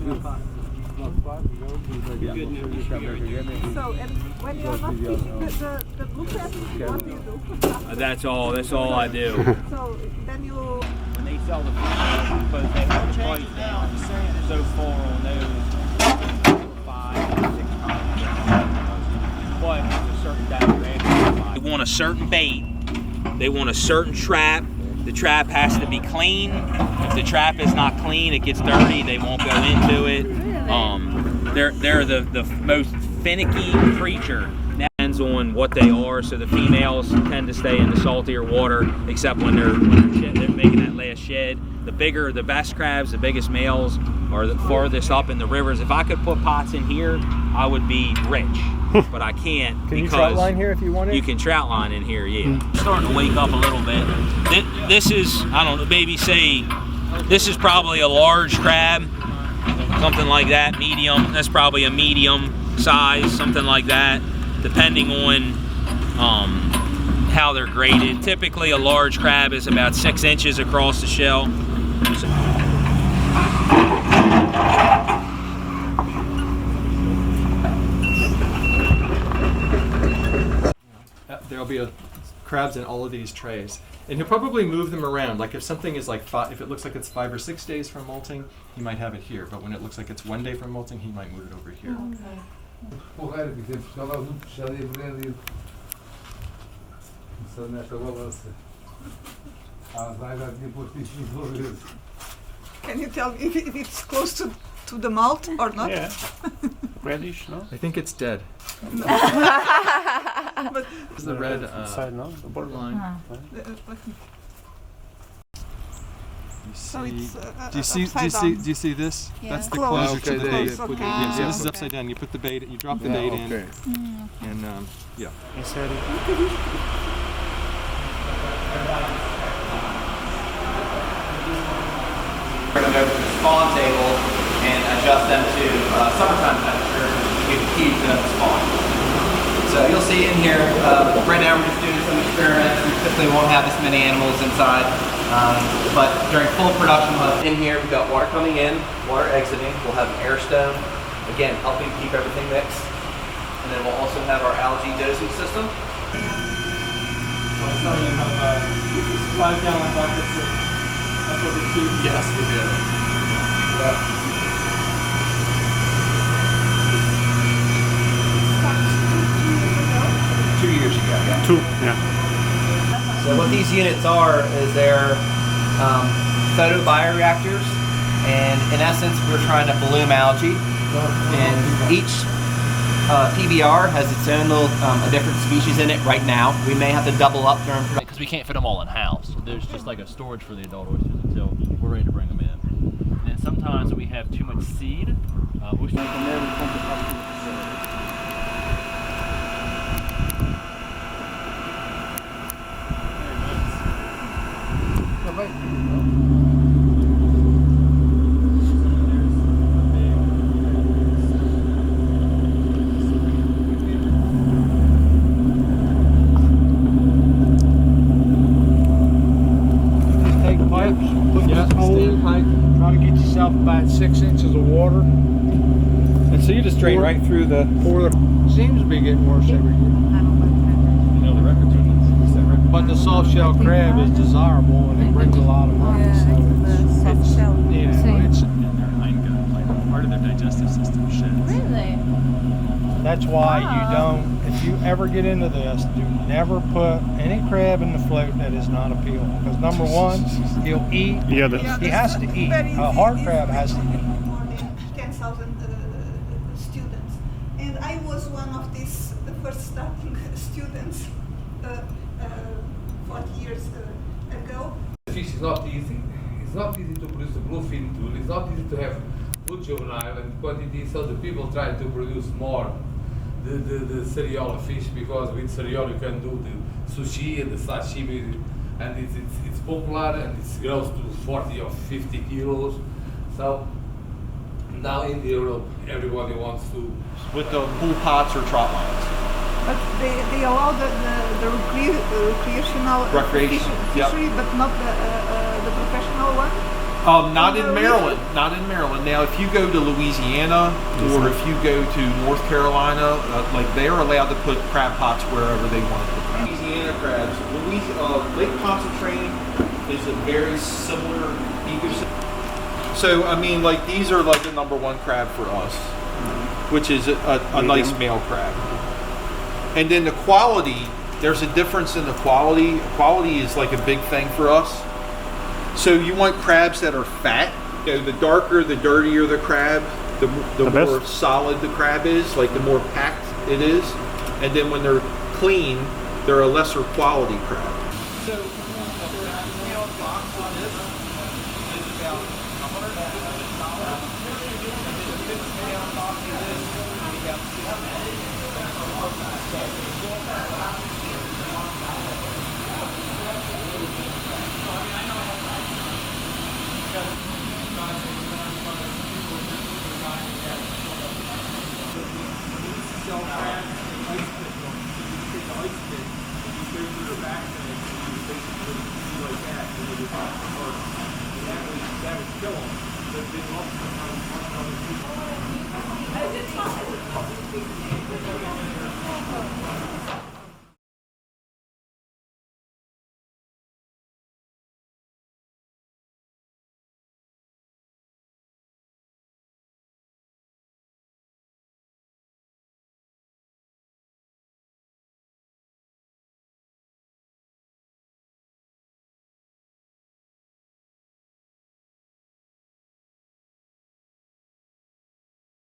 So, and when you're not fishing the blue crab, what do you do? That's all I do. So then you... When they sell the females, because they have the price down so far on those 5, 6 times. But it's a certain demographic. They want a certain bait. They want a certain trap. The trap has to be clean. If the trap is not clean, it gets dirty. They won't go into it. They're the most finicky creature. Depends on what they are. So the females tend to stay in the saltier water, except when they're making that last shed. The bigger, the best crabs, the biggest males are the farthest up in the rivers. If I could put pots in here, I would be rich, but I can't. Can you trout line here if you want it? You can trout line in here, yeah. Starting to wake up a little bit. This is, I don't know, maybe say, this is probably a large crab, something like that, medium. That's probably a medium size, something like that, depending on how they're graded. Typically a large crab is about 6 inches across the shell. There'll be crabs in all of these trays, and he'll probably move them around. Like if something is like if it looks like it's 5 or 6 days from molting, he might have it here. But when it looks like it's 1 day from molting, he might move it over here. Can you tell me if it's close to the malt or not? Yeah. Reddish, no? I think it's dead. But This is the red side, no? The borderline. You so see, it's do you see this? Yeah. That's the Close. closure to the bait. Okay. Yeah, so this is upside down. You put the bait, you drop the bait in, and yeah. Inside it. We're going to go to the spawn table and adjust them to summertime temperature to keep them spawn. So you'll see in here, right now we're just doing some experiments. We typically won't have this many animals inside, but during full production, we'll have in here, we've got water coming in, water exiting. We'll have an air stone, again, helping keep everything mixed. And then we'll also have our algae dosing system. I'll tell you how 5-gallon buckets. That's what we keep. Yes, we do. Yeah. 2 years ago, yeah. 2, yeah. So what these units are is they're photobioreactors, and in essence we're trying to bloom algae, and each PBR has its own little a different species in it right now. We may have to double up during production because we can't fit them all in house. There's just like a storage for the adult oysters until we're ready to bring them in. And then sometimes we have too much seed. Try to get yourself about 6 inches of water. And so you just drain right through the. Seems to be getting worse every year. You know the records are But the soft shell crab is desirable and it brings a lot of money. soft shell. It's their hindgut, part of their digestive system sheds. Really? that's why you don't. If you ever get into this, do never put any crab in the float that is not a peel. Because number one, he'll eat. Yeah, He has to eat. A hard crab has to eat. More than 10,000 students, and I was one of these the first starting students 40 years ago. The fish is not easy. It's not easy to produce a bluefin tool. It's not easy to have good juvenile and quantity. So the people try to produce more the cereal fish, because with cereal you can do the sushi and the sashimi, and it's popular and it grows to 40 or 50 kilos. So now in Europe everybody wants to. With the pool pots or trot lines. But they allow the recreational Recreation, fishery, but not the professional one. Not in Maryland. Not in Maryland. Now, if you go to Louisiana or if you go to North Carolina, like they are allowed to put crab pots wherever they want to put crabs. Louisiana crabs. Lake Pontchartrain is a very similar ecosystem. So, I mean, like these are like the #1 crab for us, which is a nice male crab. And then the quality, there's a difference in the quality. Quality is like a big thing for us. So you want crabs that are fat. You know, the darker, the dirtier the crab, the more solid the crab is, like the more packed it is. And then when they're clean, they're a lesser quality crab. So a 4-pound box on this is about $150. And a 50-pound box of this is about